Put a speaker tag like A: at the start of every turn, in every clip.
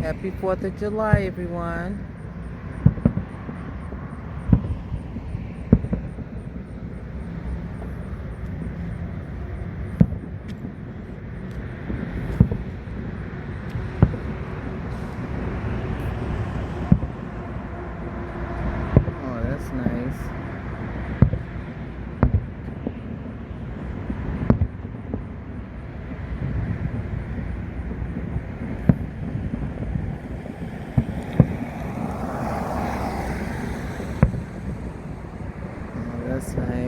A: Happy 4th of July, everyone. Oh, that's nice. Oh, that's nice.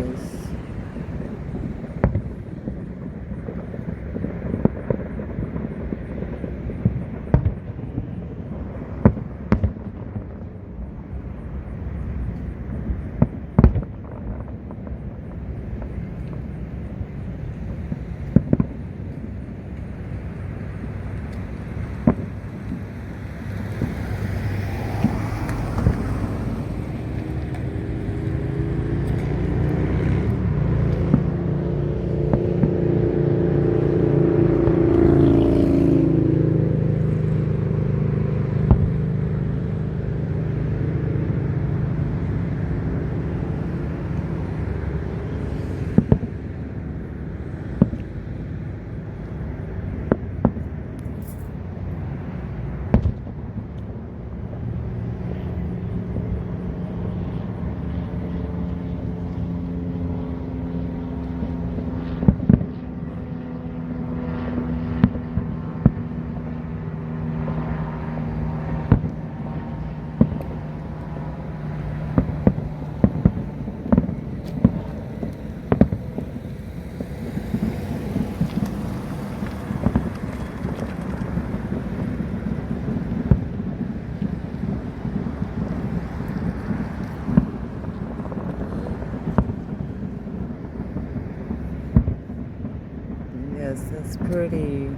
A: Yes, that's pretty.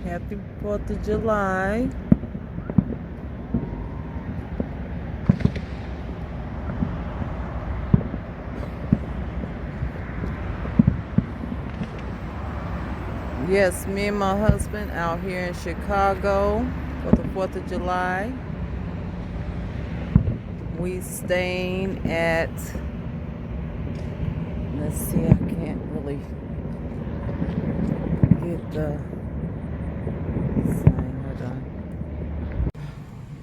A: Happy 4th of July. Yes, me and my husband out here in Chicago for the 4th of July. We staying at, let's see, I can't really get the sign. Hold on.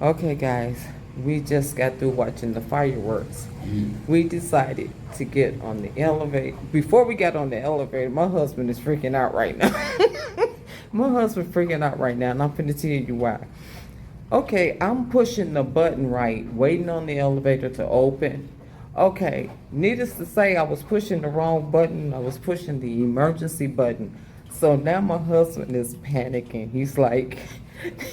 A: Okay, guys, we just got through watching the fireworks. We decided to get on the elevator. Before we got on the elevator, my husband is freaking out right now. My husband freaking out right now, and I'm finna tell you why. Okay, I'm pushing the button right, waiting on the elevator to open. Okay, needless to say, I was pushing the wrong button. I was pushing the emergency button. So now my husband is panicking. He's like,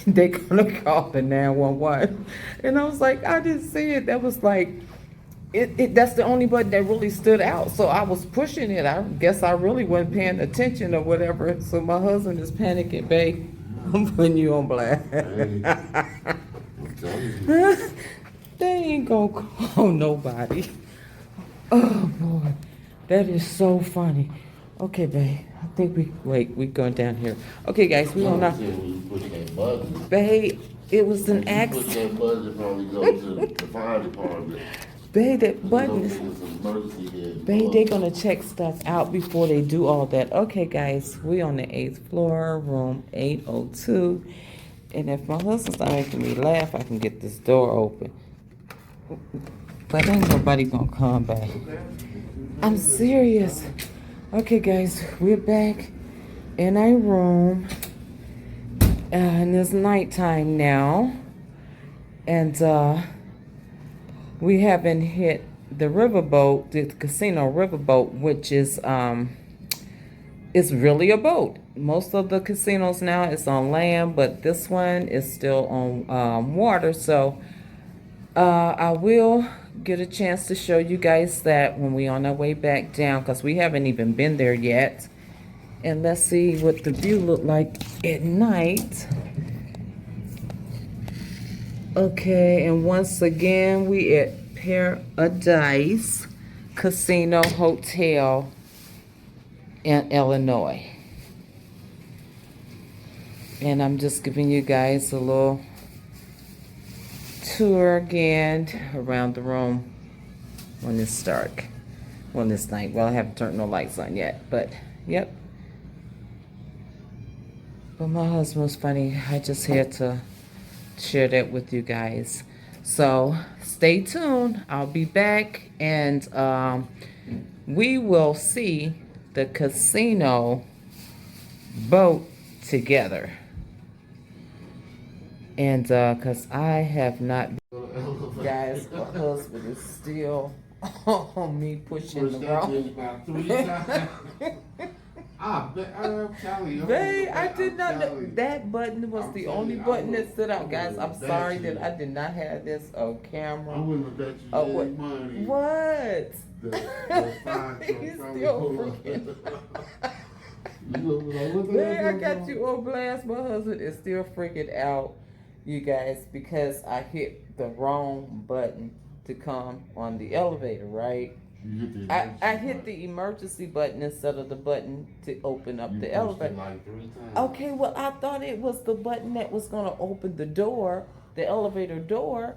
A: they're gonna call the 911. And I was like, I didn't see it. That was like, that's the only button that really stood out. So I was pushing it. I guess I really wasn't paying attention or whatever. So my husband is panicking, babe. I'm putting you on blast. They ain't gonna call nobody. Oh boy, that is so funny. Okay, babe. I think we going down here. Okay, guys, we on our. Babe, it was an accident. Push that button, it probably go to the fire department. Babe, that button. Babe, they're gonna check stuff out before they do all that. Okay, guys, we on the 8th floor, room 802. And if my husband's not making me laugh, I can get this door open. But ain't nobody gonna come back. I'm serious. Okay, guys, we're back in our room. And it's nighttime now. And we haven't hit the riverboat, the casino riverboat, which is it's really a boat. Most of the casinos now is on land, but this one is still on water. So I will get a chance to show you guys that when we on our way back down, because we haven't even been there yet. And let's see what the view look like at night. Okay, and once again, we at Paradise Casino Hotel in Illinois. And I'm just giving you guys a little tour again around the room when it's dark. When it's night. Well, I haven't turned no lights on yet, but yep. But my husband was funny. I just had to share that with you guys. So stay tuned. I'll be back, and we will see the casino boat together. And because I have not, guys, my husband is still on me pushing the wrong. Babe, I did not know that button was the only button that stood out. Guys, I'm sorry that I did not have this on camera.
B: I wouldn't have bet you any money.
A: What?
B: He's
A: still freaking. Man, I got you on blast. My husband is still freaking out, you guys, because I hit the wrong button to come on the elevator, right? I hit the emergency button instead of the button to open up the elevator.
B: Like 3 times.
A: Okay, well, I thought it was the button that was going to open the door, the elevator door.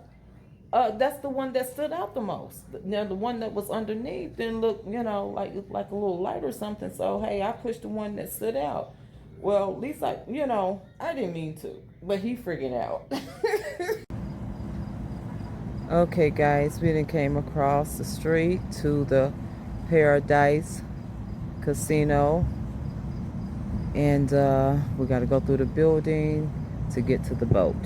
A: That's the one that stood out the most. Now, the one that was underneath didn't look, like a little light or something. So, hey, I pushed the one that stood out. Well, at least I didn't mean to, but he freaking out. Okay, guys, we then came across the street to the Paradise Casino, and we got to go through the building to get to the boat.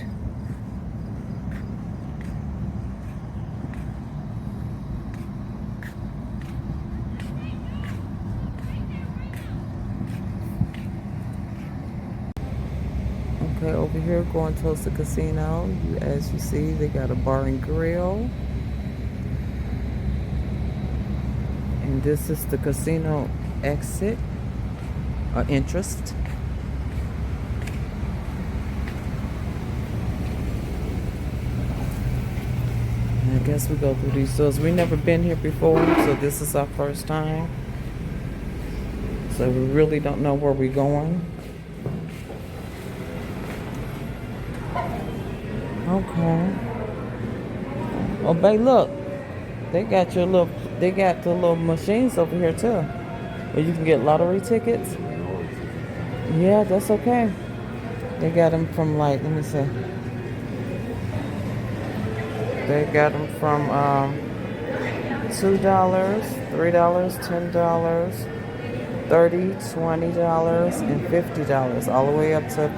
A: Okay, over here going towards the casino, as you see, they got a bar and grill. And this is the casino exit, or entrance. And I guess we go through these doors. We've never been here before, so this is our first time. So we really don't know where we're going. Okay. Oh, babe, look. They got the little machines over here too, where you can get lottery tickets. Yeah, that's okay. They got them from let me see. They got them from $2, $3, $10, $30, $20, and $50, all the way up to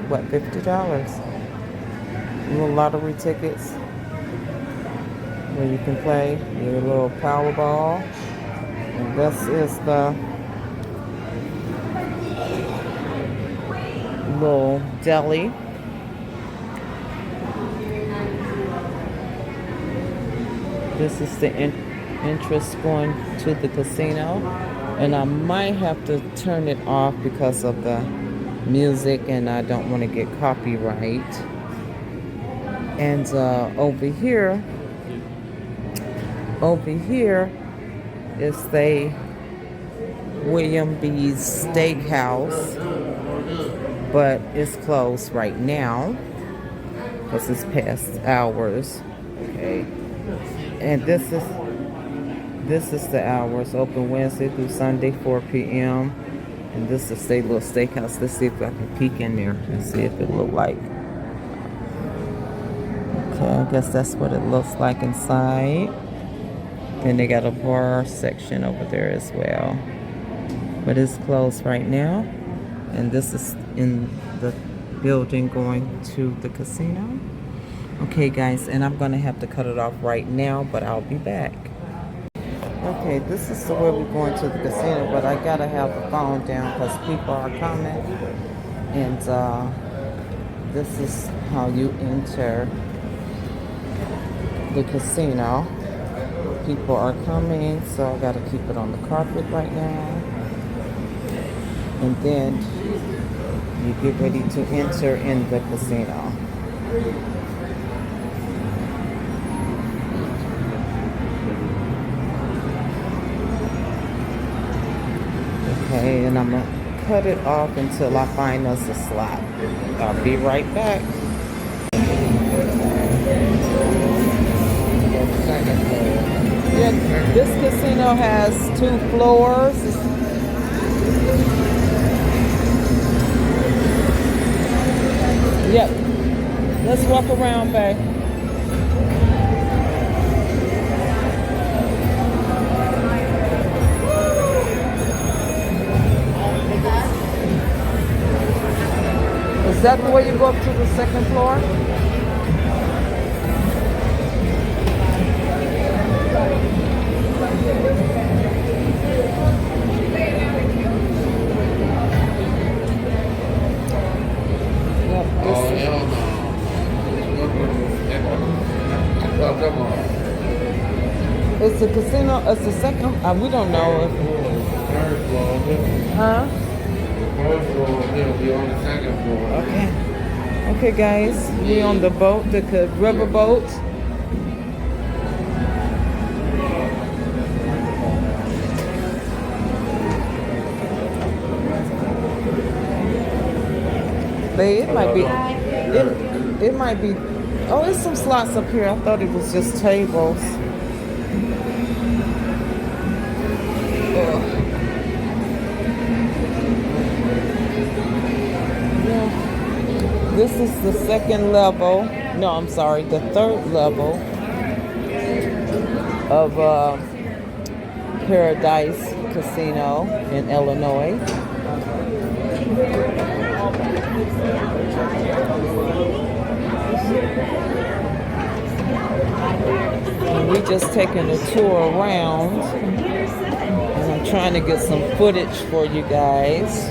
A: $50. Little lottery tickets where you can play your little Powerball. And this is the little deli. This is the entrance going to the casino. And I might have to turn it off because of the music, and I don't want to get copyright. And over here is the William B's Steakhouse, but it's closed right now because it's past hours. Okay, and this is the hours, open Wednesday through Sunday, 4 p.m. And this is the little steakhouse. Let's see if I can peek in there and see if it look like. Okay, I guess that's what it looks like inside. And they got a bar section over there as well. But it's closed right now. And this is in the building going to the casino. Okay, guys, and I'm going to have to cut it off right now, but I'll be back. Okay, this is the way we're going to the casino, but I gotta have the phone down because people are coming. And this is how you enter the casino. People are coming, so I gotta keep it on the carpet right now. And then you get ready to enter in the casino. Okay, and I'm gonna cut it off until I find us a slot. I'll be right back. Yeah, this casino has 2 floors. Yep. Let's walk around, babe. Is that the way you go up to the 2nd floor? Yep,
B: Oh, hell no. Oh, come on.
A: it's a casino. It's the 2nd. We don't know if.
B: Third floor.
A: Huh?
B: First floor, he'll be on the 2nd floor.
A: Okay. Okay, guys. We on the boat, the river boat. It might be. It might be. Oh, there's some slots up here. I thought it was just tables. Ugh. Yeah. This is the 2nd level. No, I'm sorry, the 3rd level of Paradise Casino in Illinois. And we just taking a tour around, and I'm trying to get some footage for you guys.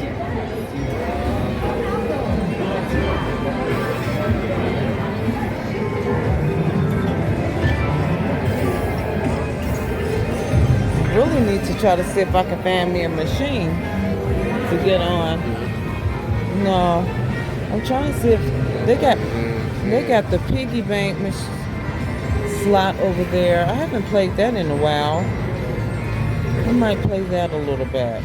A: Really need to try to see if I can find me a machine to get on. No, I'm trying to see if they got the piggy bank slot over there. I haven't played that in a while. I might play that a little bit.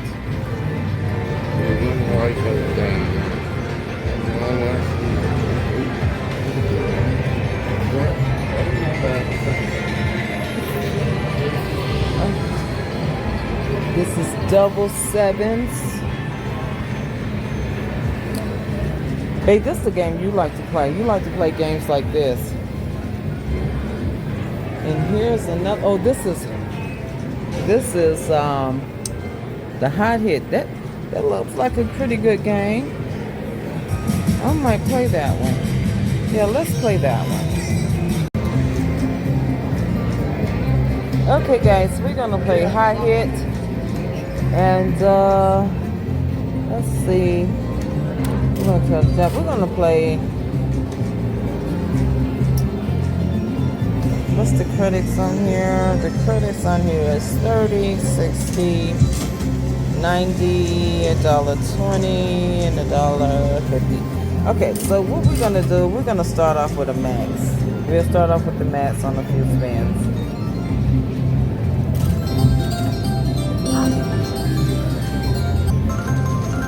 A: This is double sevens. Hey, this is the game you like to play. You like to play games like this. And here's another. Oh, this is the hot hit. That looks like a pretty good game. I might play that one. Yeah, let's play that one. Okay, guys, we're gonna play hot hit, and let's see. We're gonna play. What's the credits on here? The credits on here is 30, 60, 90, $1.20, and $1.50. Okay, so what we're gonna do? We're gonna start off with a max. We'll start off with the max on a few spins.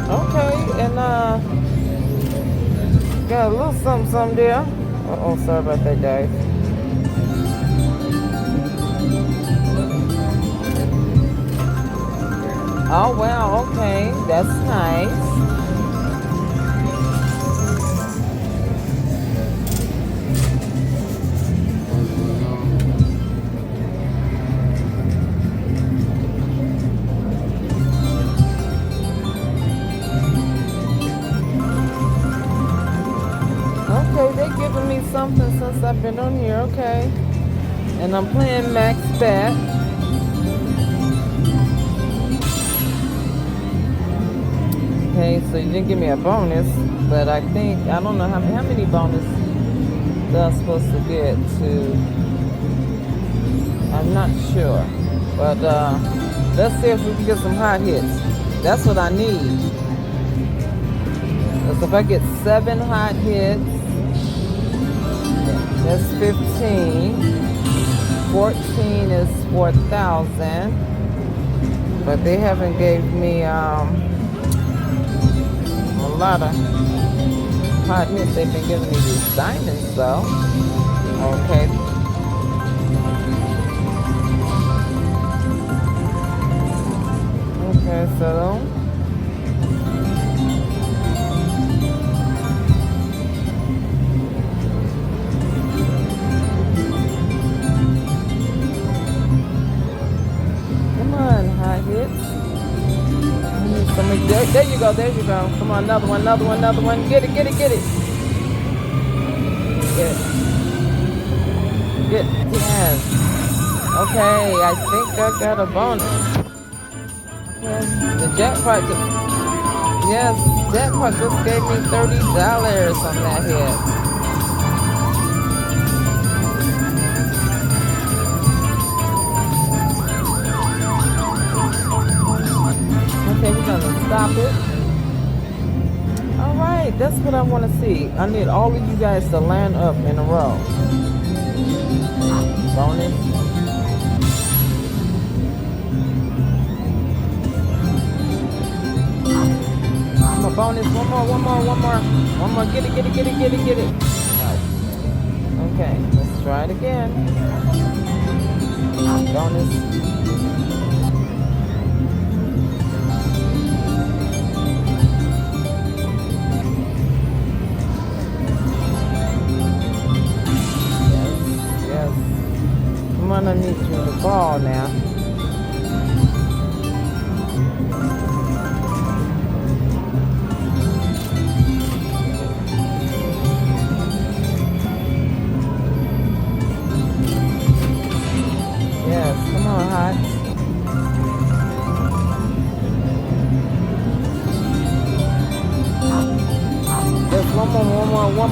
A: Okay, and got a little something there. Uh-oh, sorry about that, guys. Oh, wow, okay, that's nice. Okay, they're giving me something since I've been on here, okay. And I'm playing max bet. Okay, so you didn't give me a bonus, but I think, I don't know how many bonus that I'm supposed to get to. I'm not sure. But let's see if we can get some hot hits. That's what I need. Because if I get 7 hot hits, that's 15. 14 is 4,000. But they haven't gave me a lot of hot hits. They've been giving me these diamonds though. Okay. Okay, so come on, hot hits. There you go, there you go. Come on, another one. Get it. Get it. Yes. Okay, I think I got a bonus. The jackpot just gave me $30 on that hit. Okay, we're gonna stop it. Alright, that's what I want to see. I need all of you guys to line up in a row. Bonus. Bonus, one more. Get it. Okay, let's try it again. Bonus. Yes. Come on, I need you to ball now.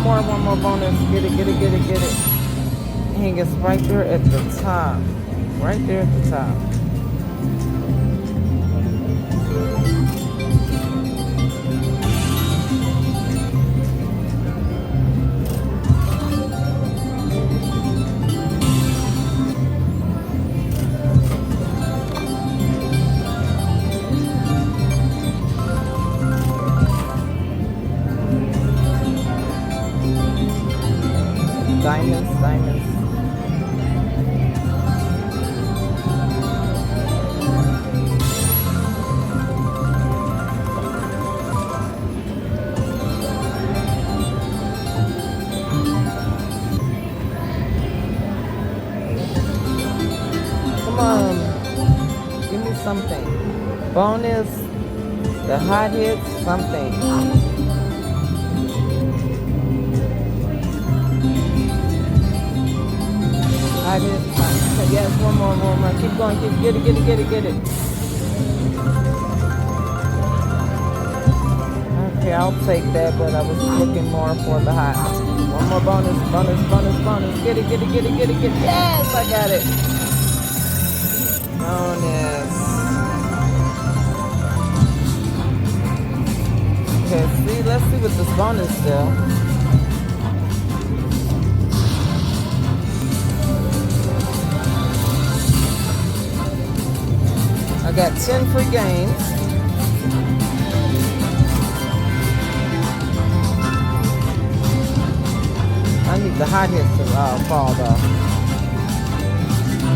A: One more bonus. Get it. Dang, it's right there at the top. Right there at the top. Diamonds. Come on, give me something. Bonus, the hot hits, something. Yes, one more. Keep going. Get it. Okay, I'll take that, but I was looking more for the hot. One more bonus. Get it. Yes, I got it. Bonus. Okay, let's see what this bonus still. I got 10 free games. I need the hot hits to fall though.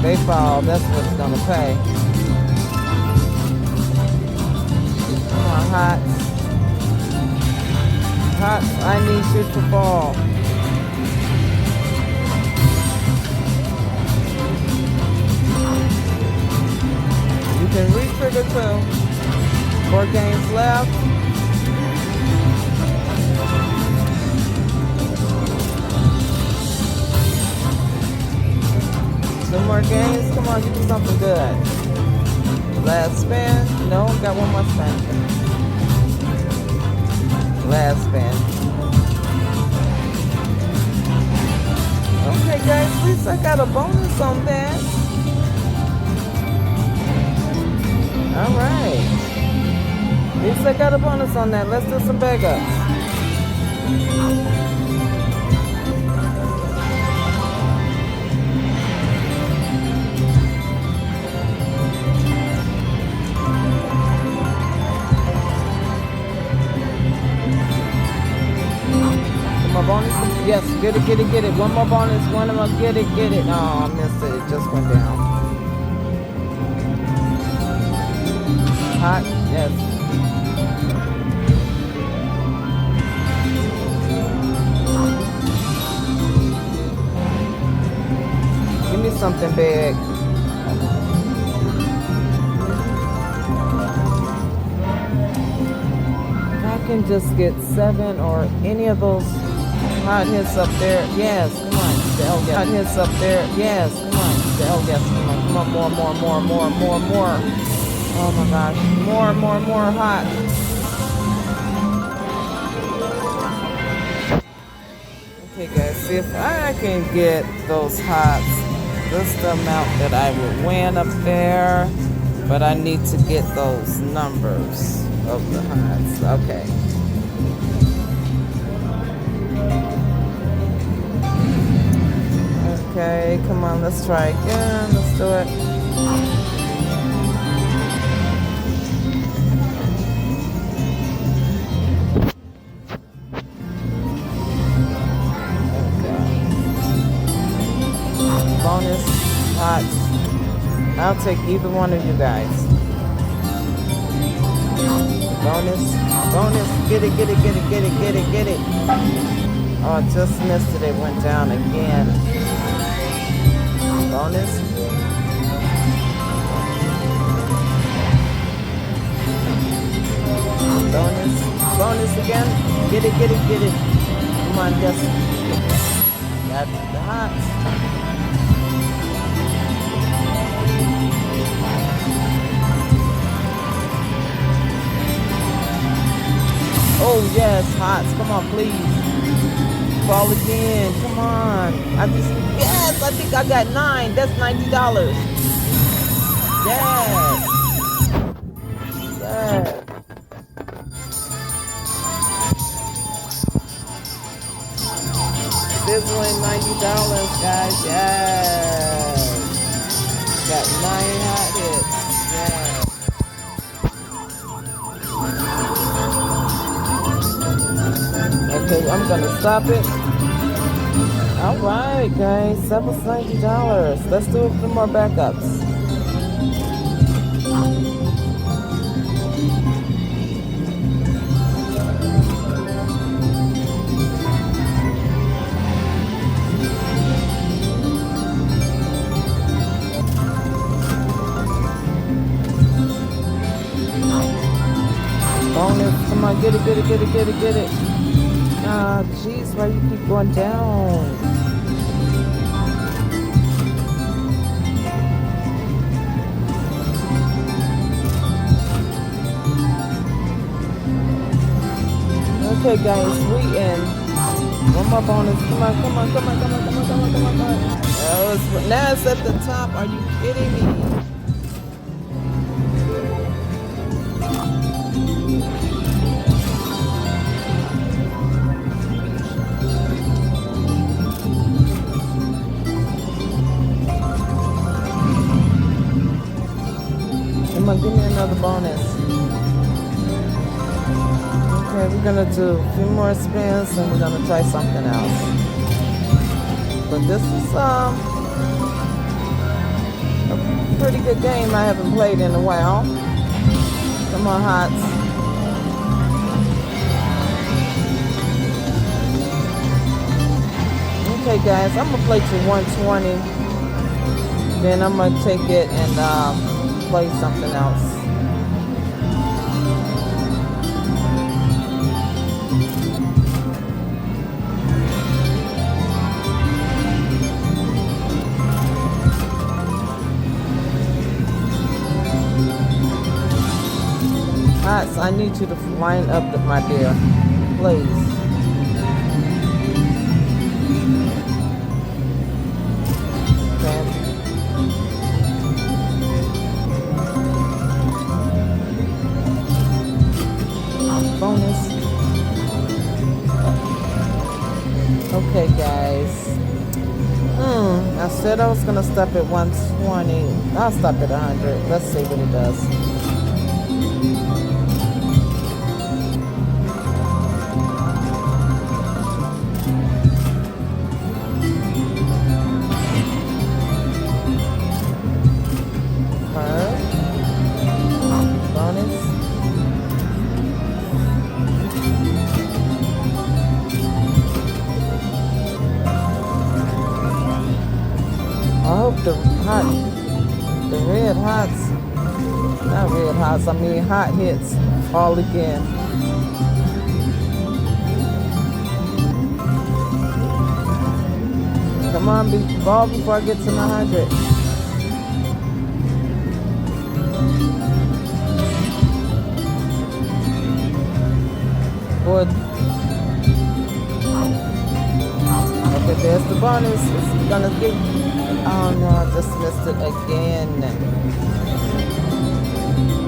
A: They fall, that's what's gonna pay. Come on, Hots. Hots, I need you to fall. You can re-trigger too. 4 games left. Two more games. Come on, give me something good. Last spin. No, got one more spin. last spin. Okay, guys, at least I got a bonus on that. All right. At least I got a bonus on that. Let's do some backups. One more bonus? Yes, get it, get it, get it. One more bonus, one more, get it, get it. Oh, I missed it. It just went down. Hot, yes. Give me something big. If I can just get 7 or any of those hot hits up there. Yes, come on. The L gas. Hot hits up there. Yes, come on. The L gas. Come on. Come on. More. Oh my gosh. More hot. Okay, guys. See if I can get those hots. This is the amount that I would win up there. But I need to get those numbers of the hots. Okay. Okay, come on, let's try again. Let's do it. Okay. Bonus, hot. I'll take either one of you guys. Bonus. Get it. Oh, I just missed it. It went down again. Bonus. Bonus again. Get it. Come on, just got the hots. Oh yes, hots. Come on, please. Fall again. Come on. Yes, I think I got 9. That's $90. Yes. Sizzling $90, guys. Yes. Got 9 hot hits. Yes. Okay, I'm gonna stop it. All right, guys, that was $90. Let's do a few more backups. Bonus, come on, get it. Ah, jeez, why you keep going down? Okay, guys, we in. One more bonus. Come on. Now it's at the top. Are you kidding me? Come on, give me another bonus. Okay, we're gonna do a few more spins and we're gonna try something else. But this is a pretty good game I haven't played in a while. Come on, hots. Okay, guys, I'm gonna play to 120. Then I'm gonna take it and play something else. Hots, I need you to line up, my dear. please. Okay. Bonus. Okay, guys. I said I was gonna stop at 120. I'll stop at 100. Let's see what it does. Bonus. I hope the red hots, not red hots, I mean hot hits fall again. Come on, ball before I get to my 100. Boy. Okay, there's the bonus. It's gonna get. Oh no, I just missed it again.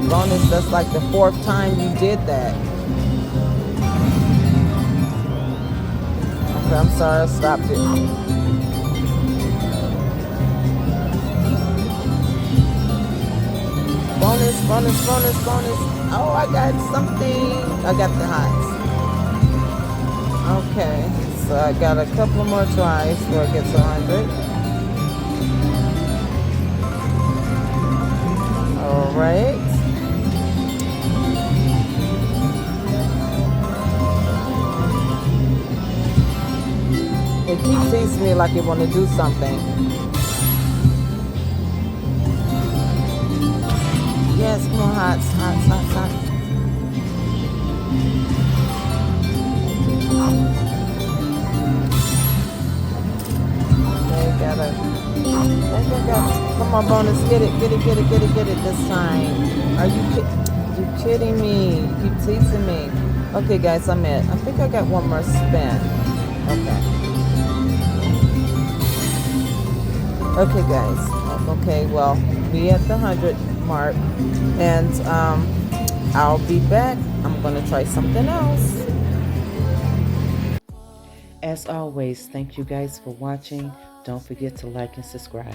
A: Bonus, that's like the 4th time you did that. Okay, I'm sorry, I stopped it. Bonus, bonus, bonus, bonus. Oh, I got something. I got the hots. Okay, so I got a couple more tries before I get to 100. All right. It keeps teasing me like it want to do something. Yes, come on, hots, hots, hots, hots. Okay, gotta. Come on, bonus, get it, get it, get it, get it, get it this time. Are you kidding me? You keep teasing me. Okay, guys, I think I got one more spin. Okay. Okay, guys. Okay, well, we at the 100 mark, and I'll be back. I'm gonna try something else. As always, thank you guys for watching. Don't forget to like and subscribe.